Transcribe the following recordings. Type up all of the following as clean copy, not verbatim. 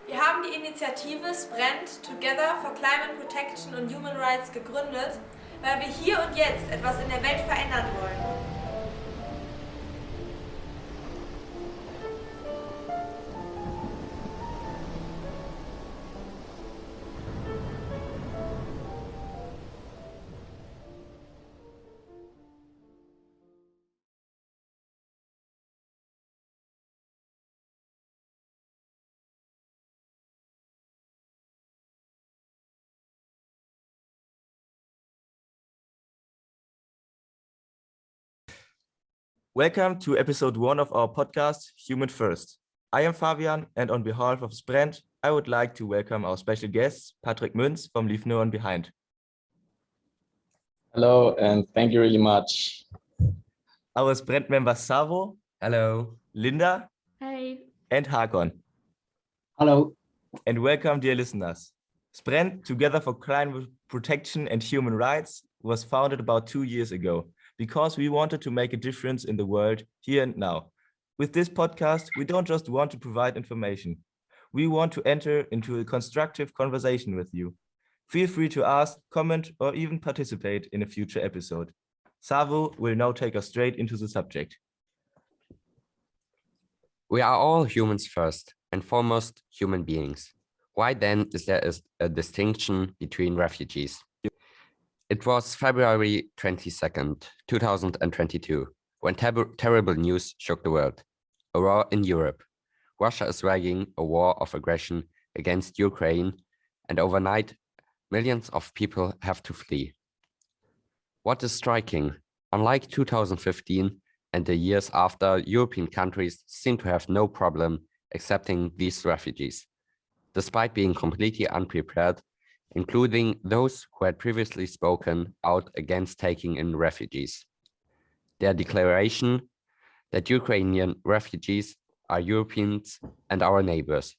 Wir haben die Initiative BRENT Together for Climate Protection und Human Rights gegründet, weil wir hier und jetzt etwas in der Welt verändern wollen. Welcome to episode 1 of our podcast, Human First. I am Fabian, and on behalf of BRENT, I would like to welcome our special guest, Patrick Münz from Leave No One Behind. Hello, and thank you really much. Our BRENT members Savo. Hello. Linda. Hey. And Hakon. Hello. And welcome, dear listeners. BRENT Together for Climate Protection and Human Rights was founded about 2 years ago, because we wanted to make a difference in the world here and now. With this podcast, we don't just want to provide information. We want to enter into a constructive conversation with you. Feel free to ask, comment, or even participate in a future episode. Savo will now take us straight into the subject. We are all humans first and foremost human beings. Why then is there a distinction between refugees? It was February 22nd, 2022, when terrible news shook the world. A war in Europe. Russia is waging a war of aggression against Ukraine, and overnight, millions of people have to flee. What is striking? Unlike 2015 and the years after, European countries seem to have no problem accepting these refugees, despite being completely unprepared, including those who had previously spoken out against taking in refugees. Their declaration that Ukrainian refugees are Europeans and our neighbors.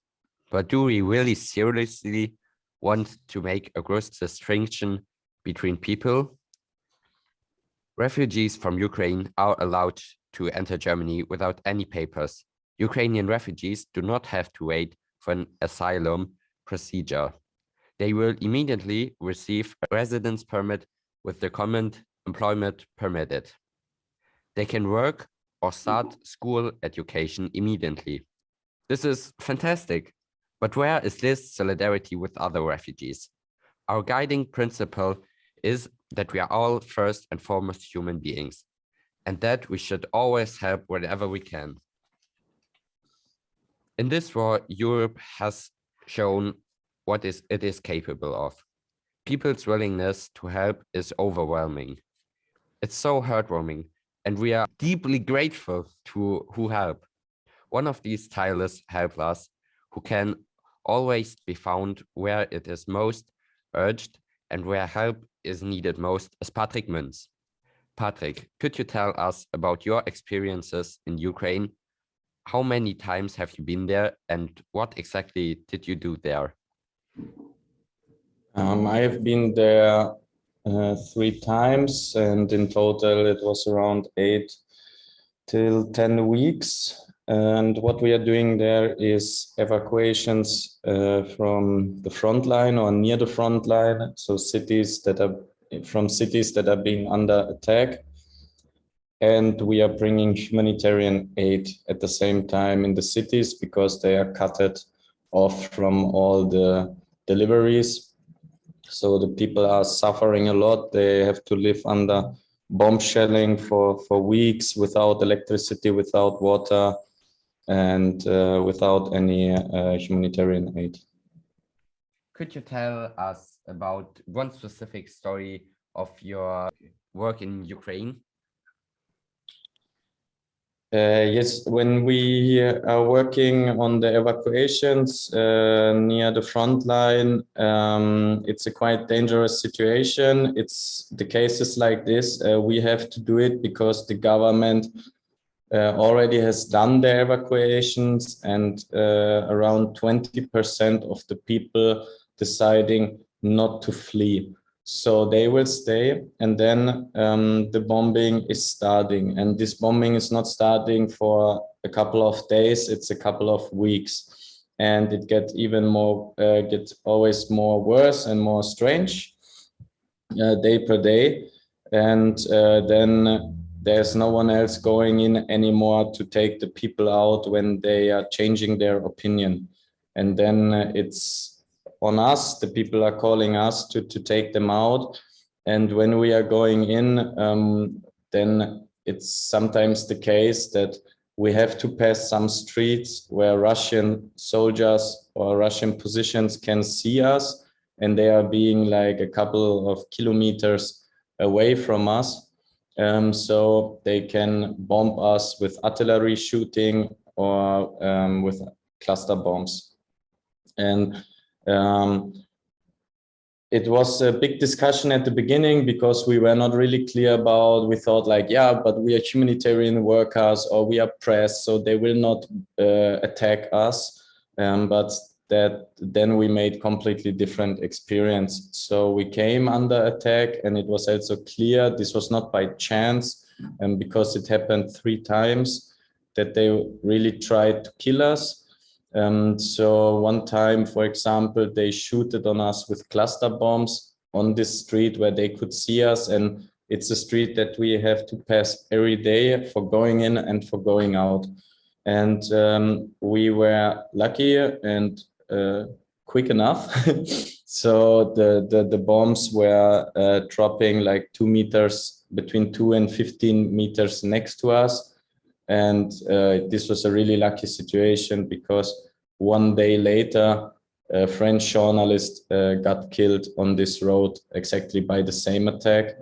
But do we really seriously want to make a gross distinction between people? Refugees from Ukraine are allowed to enter Germany without any papers. Ukrainian refugees do not have to wait for an asylum procedure. They will immediately receive a residence permit with the comment employment permitted. They can work or start school education immediately. This is fantastic, but where is this solidarity with other refugees? Our guiding principle is that we are all first and foremost human beings, and that we should always help wherever we can. In this war, Europe has shown what it is capable of. People's willingness to help is overwhelming. It's so heartwarming, and we are deeply grateful to who help. One of these tireless helpers who can always be found where it is most urged and where help is needed most is Patrick Münz. Patrick, could you tell us about your experiences in Ukraine? How many times have you been there, and what exactly did you do there? I have been there 3 times, and in total it was around 8 till 10 weeks. And what we are doing there is evacuations from the front line or near the front line, so cities that are being under attack. And we are bringing humanitarian aid at the same time in the cities because they are cut off from all the deliveries. So the people are suffering a lot. They have to live under bomb shelling for weeks without electricity, without water, and without any humanitarian aid. Could you tell us about one specific story of your work in Ukraine? Yes, when we are working on the evacuations near the front line, it's a quite dangerous situation. It's the cases like this. We have to do it because the government already has done the evacuations, and around 20% of the people deciding not to flee. So they will stay, and then the bombing is starting. And this bombing is not starting for a couple of days, it's a couple of weeks. and it gets even more, gets always more worse and more strange day per day. And then there's no one else going in anymore to take the people out when they are changing their opinion. And then it's on us, the people are calling us to take them out. And when we are going in, then it's sometimes the case that we have to pass some streets where Russian soldiers or Russian positions can see us, and they are being like a couple of kilometers away from us. So they can bomb us with artillery shooting or with cluster bombs. And it was a big discussion at the beginning because we were not really clear about, we thought like, yeah, but we are humanitarian workers or we are press, so they will not attack us. But that then we made completely different experience. So we came under attack, and it was also clear this was not by chance, because it happened 3 times that they really tried to kill us. So one time, for example, they shooted on us with cluster bombs on this street where they could see us, and it's a street that we have to pass every day for going in and for going out. And we were lucky and quick enough. So the bombs were dropping like 2 meters, between 2 and 15 meters next to us. And this was a really lucky situation because one day later, a French journalist got killed on this road exactly by the same attack.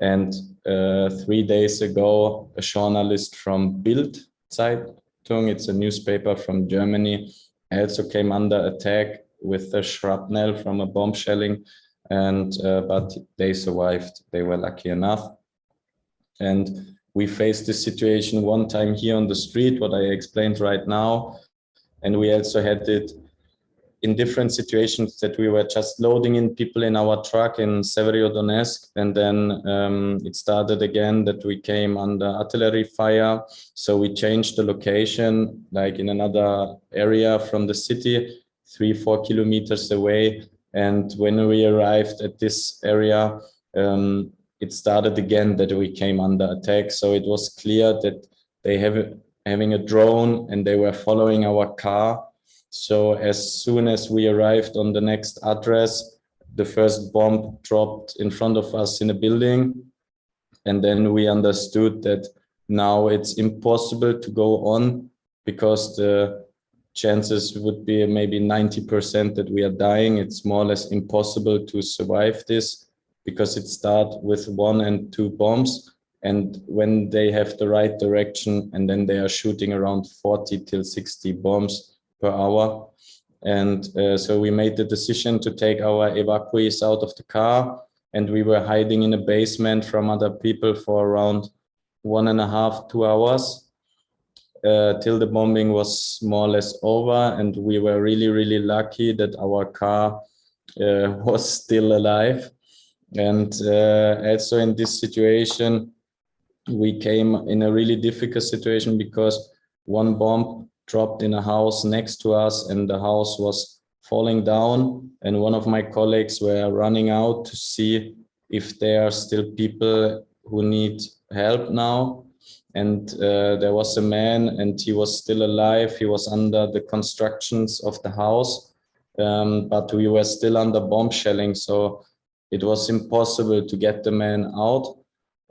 And 3 days ago, a journalist from Bild Zeitung, it's a newspaper from Germany, also came under attack with a shrapnel from a bomb shelling, and but they survived. They were lucky enough. And we faced this situation one time here on the street, what I explained right now. And we also had it in different situations that we were just loading in people in our truck in Severodonetsk. And then it started again that we came under artillery fire. So we changed the location, like in another area from the city, 3-4 kilometers away. And when we arrived at this area, it started again that we came under attack. So it was clear that they having a drone and they were following our car. So as soon as we arrived on the next address, the first bomb dropped in front of us in a building. And then we understood that now it's impossible to go on because the chances would be maybe 90% that we are dying. It's more or less impossible to survive this because it starts with 1 and 2 bombs. And when they have the right direction, and then they are shooting around 40 till 60 bombs per hour. And so we made the decision to take our evacuees out of the car, and we were hiding in a basement from other people for around 1.5 to 2 hours till the bombing was more or less over. And we were really, really lucky that our car was still alive. And also in this situation, we came in a really difficult situation because one bomb dropped in a house next to us and the house was falling down. And one of my colleagues were running out to see if there are still people who need help now. And there was a man and he was still alive. He was under the constructions of the house, but we were still under bomb shelling. So it was impossible to get the man out.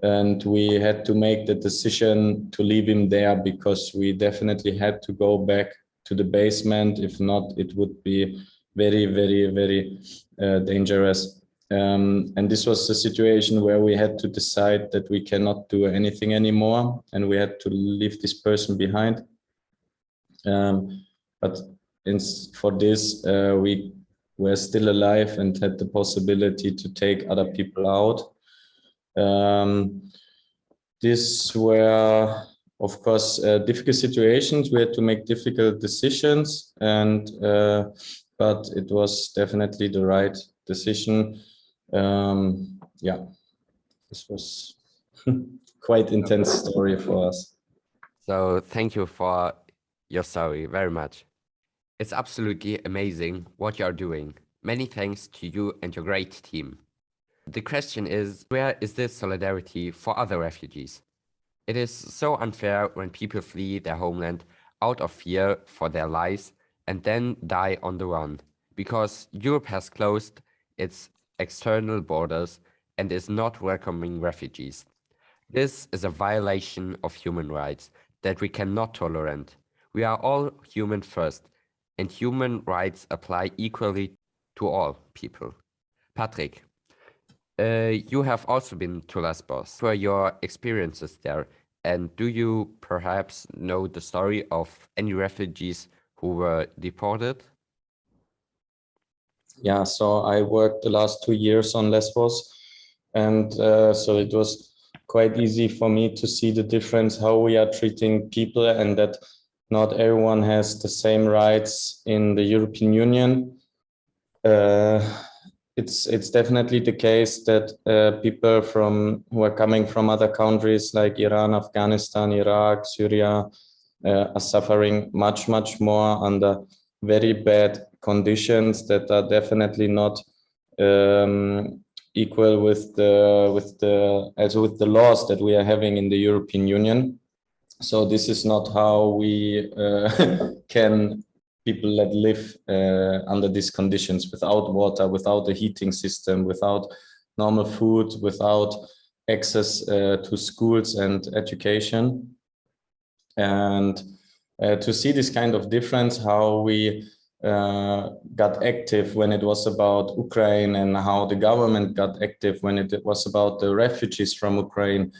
And we had to make the decision to leave him there because we definitely had to go back to the basement. If not, it would be very, very, very dangerous. And this was a situation where we had to decide that we cannot do anything anymore and we had to leave this person behind. But for this, we were still alive and had the possibility to take other people out. These were, of course, difficult situations. We had to make difficult decisions, and but it was definitely the right decision. Yeah, this was quite intense story for us. So thank you for your story very much. It's absolutely amazing what you are doing. Many thanks to you and your great team. The question is, where is this solidarity for other refugees? It is so unfair when people flee their homeland out of fear for their lives and then die on the run, because Europe has closed its external borders and is not welcoming refugees. This is a violation of human rights that we cannot tolerate. We are all human first, and human rights apply equally to all people. Patrick, you have also been to Lesbos. What were your experiences there? And do you perhaps know the story of any refugees who were deported? Yeah, so I worked the last 2 years on Lesbos, and so it was quite easy for me to see the difference how we are treating people, and that not everyone has the same rights in the European Union. It's definitely the case that people who are coming from other countries like Iran, Afghanistan, Iraq, Syria are suffering much more under very bad conditions that are definitely not equal with the laws that we are having in the European Union. So this is not how we can people that live under these conditions, without water, without a heating system, without normal food, without access to schools and education. And to see this kind of difference, how we got active when it was about Ukraine, and how the government got active when it was about the refugees from Ukraine,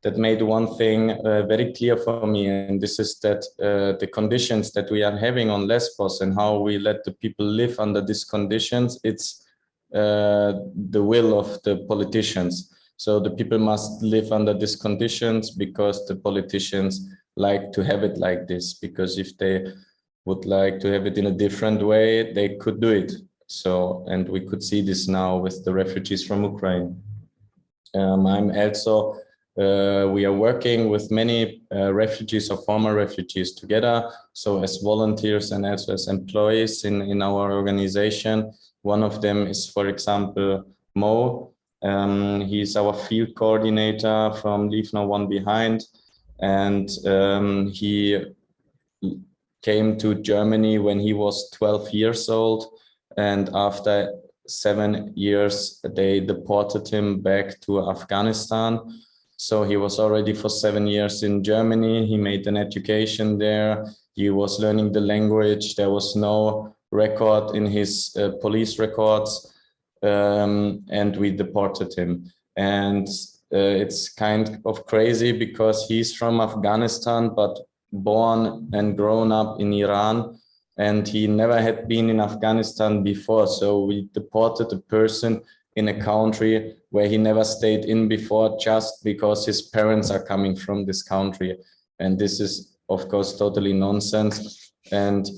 that made one thing very clear for me, and this is that the conditions that we are having on Lesbos and how we let the people live under these conditions, it's the will of the politicians. So the people must live under these conditions because the politicians like to have it like this, because if they would like to have it in a different way, they could do it. So, and we could see this now with the refugees from Ukraine. I'm also we are working with many refugees or former refugees together. So as volunteers and also as employees in our organization. One of them is, for example, Mo. He's our field coordinator from Leave No One Behind. And he came to Germany when he was 12 years old. And after 7 years, they deported him back to Afghanistan. So he was already for 7 years in Germany. He made an education there. He was learning the language. There was no record in his police records, and we deported him. And it's kind of crazy because he's from Afghanistan, but born and grown up in Iran, and he never had been in Afghanistan before. So we deported a person in a country where he never stayed in before, just because his parents are coming from this country. And this is, of course, totally nonsense. And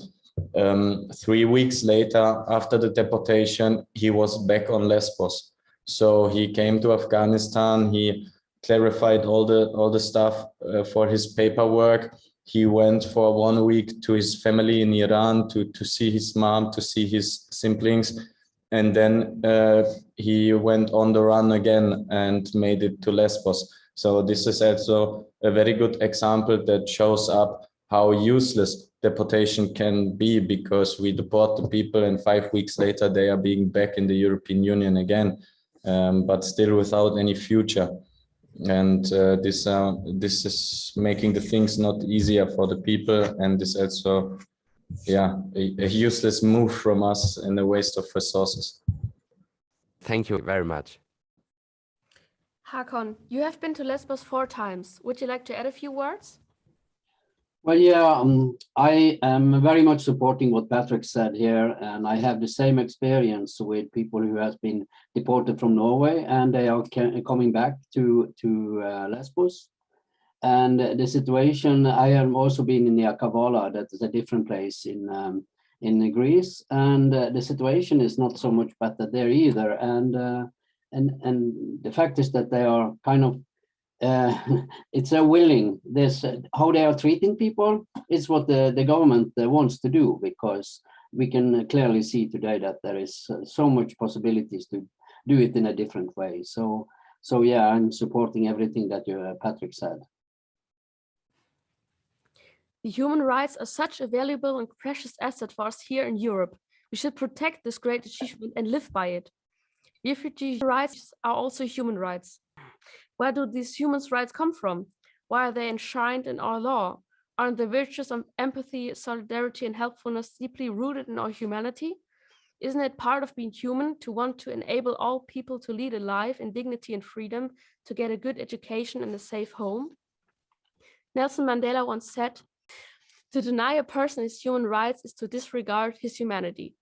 3 weeks later, after the deportation, he was back on Lesbos. So he came to Afghanistan. He clarified all the stuff for his paperwork. He went for 1 week to his family in Iran to see his mom, to see his siblings. And then he went on the run again and made it to Lesbos. So this is also a very good example that shows up how useless deportation can be, because we deport the people and 5 weeks later they are being back in the European Union again, but still without any future. And this is making the things not easier for the people, and this also a useless move from us and a waste of resources. Thank you very much. Hakon, you have been to Lesbos 4 times. Would you like to add a few words? Well, yeah, I am very much supporting what Patrick said here, and I have the same experience with people who have been deported from Norway, and they are coming back to Lesbos. And the situation, I have also been in the Kavala, that is a different place in Greece, and the situation is not so much better there either. And the fact is that they are kind of it's a willing. This how they are treating people is what the government wants to do, because we can clearly see today that there is so much possibilities to do it in a different way. So yeah, I'm supporting everything that Patrick said. The human rights are such a valuable and precious asset for us here in Europe. We should protect this great achievement and live by it. Refugee rights are also human rights. Where do these human rights come from? Why are they enshrined in our law? Aren't the virtues of empathy, solidarity, and helpfulness deeply rooted in our humanity? Isn't it part of being human to want to enable all people to lead a life in dignity and freedom, to get a good education and a safe home? Nelson Mandela once said, "To deny a person his human rights is to disregard his humanity."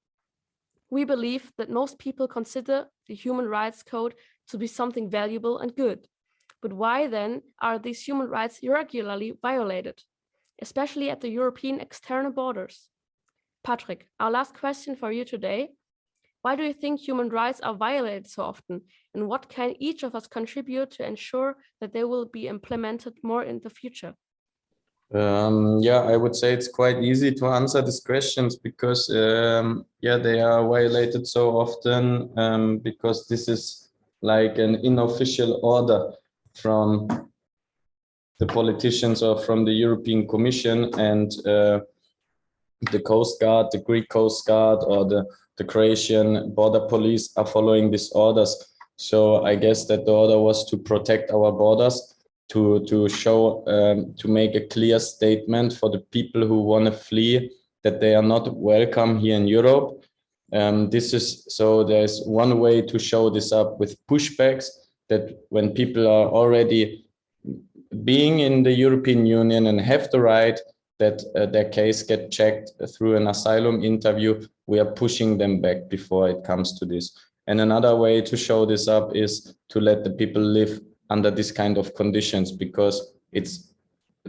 We believe that most people consider the Human Rights Code to be something valuable and good. But why then are these human rights regularly violated, especially at the European external borders? Patrick, our last question for you today. Why do you think human rights are violated so often? And what can each of us contribute to ensure that they will be implemented more in the future? Yeah, I would say it's quite easy to answer these questions because, yeah, they are violated so often because this is like an unofficial order from the politicians or from the European Commission, and the Coast Guard, the Greek Coast Guard, or the Croatian border police are following these orders. So I guess that the order was to protect our borders, to show, to make a clear statement for the people who want to flee that they are not welcome here in Europe. This is so there's one way to show this up with pushbacks, that when people are already being in the European Union and have the right that their case get checked through an asylum interview, we are pushing them back before it comes to this. And another way to show this up is to let the people live under this kind of conditions, because it's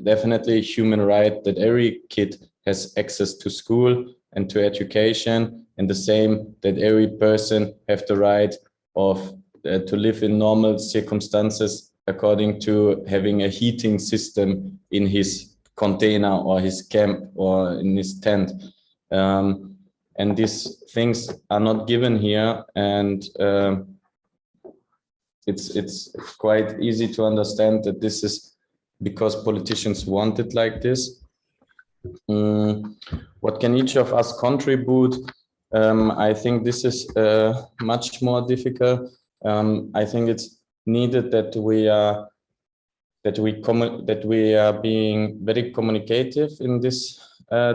definitely a human right that every kid has access to school and to education, and the same that every person have the right of to live in normal circumstances according to having a heating system in his container or his camp or in his tent. And these things are not given here, and it's quite easy to understand that this is because politicians want it like this. What can each of us contribute? I think this is much more difficult. I think it's needed that we are being very communicative in these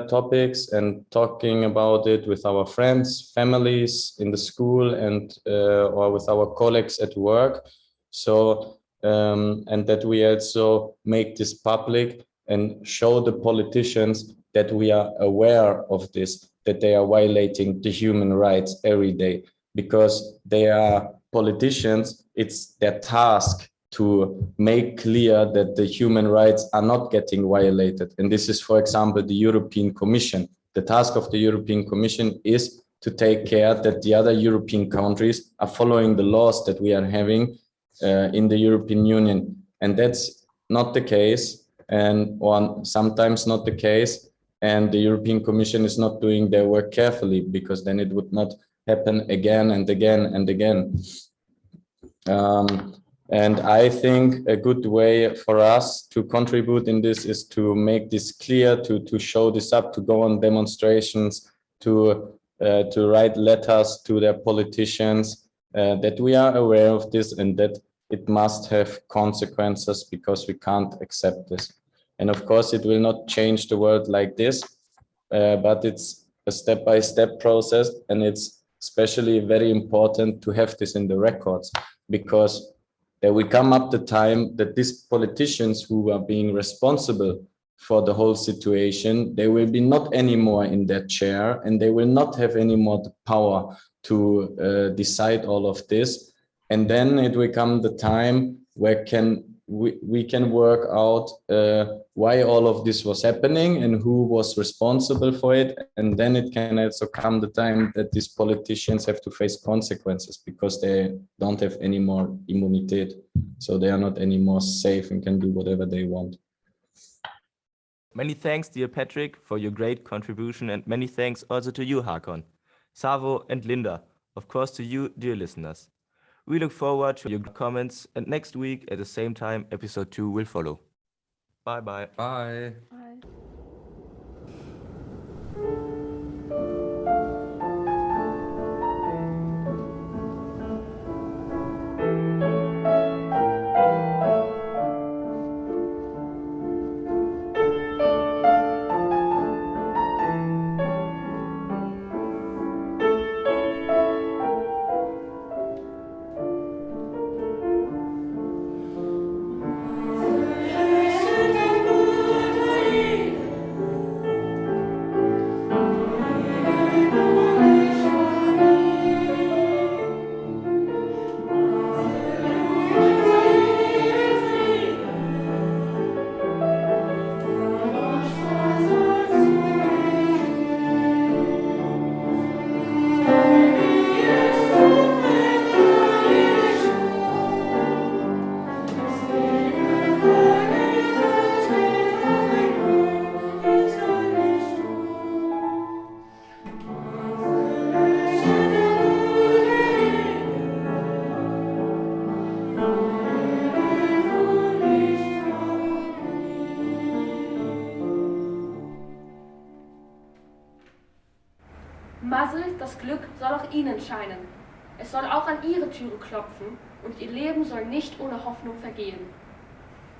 topics and talking about it with our friends, families, in the school, and or with our colleagues at work. So and that we also make this public and show the politicians that we are aware of this, that they are violating the human rights every day, because they are politicians. It's their task to make clear that the human rights are not getting violated. And this is, for example, the European Commission. The task of the European Commission is to take care that the other European countries are following the laws that we are having in the European Union. And that's not the case, or sometimes not the case. And the European Commission is not doing their work carefully, because then it would not happen again and again and again. And I think a good way for us to contribute in this is to make this clear, to show this up, to go on demonstrations, to write letters to their politicians, that we are aware of this and that it must have consequences, because we can't accept this. And of course, it will not change the world like this, but it's a step-by-step process, and it's especially very important to have this in the records, because there will come up the time that these politicians who are being responsible for the whole situation, they will be not anymore in their chair, and they will not have anymore the power to decide all of this. And then it will come the time where we can work out why all of this was happening and who was responsible for it. And then it can also come the time that these politicians have to face consequences because they don't have any more immunity. So they are not anymore safe and can do whatever they want. Many thanks, dear Patrick, for your great contribution, and many thanks also to you, Hakon, Savo, and Linda. Of course, to you, dear listeners. We look forward to your comments, and next week at the same time, episode 2 will follow. Bye-bye. Bye. Bye. Muzzle, das Glück soll auch Ihnen scheinen. Es soll auch an Ihre Türe klopfen und Ihr Leben soll nicht ohne Hoffnung vergehen.